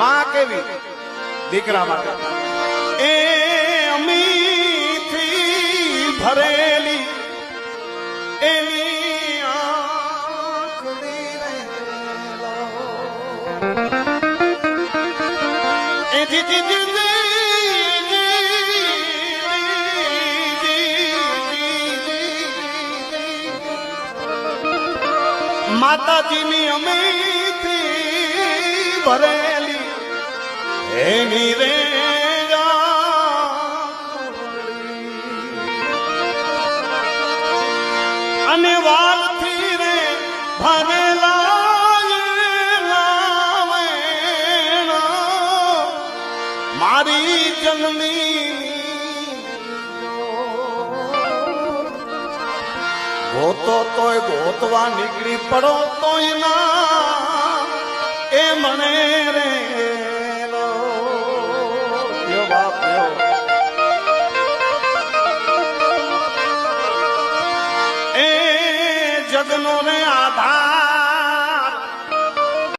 માં કેવી દીકરા માટે એ અમીથી ભરેલી એની આંખની રેલો માતાજીની અમીથી ભરેલી એની રે અને વાલથી રે ભરેલા મારી જન્મી ગોતો તોય ગોતવા નીકળી પડો તોય ના એ મને રે બાપ એ જગનો ને આધાર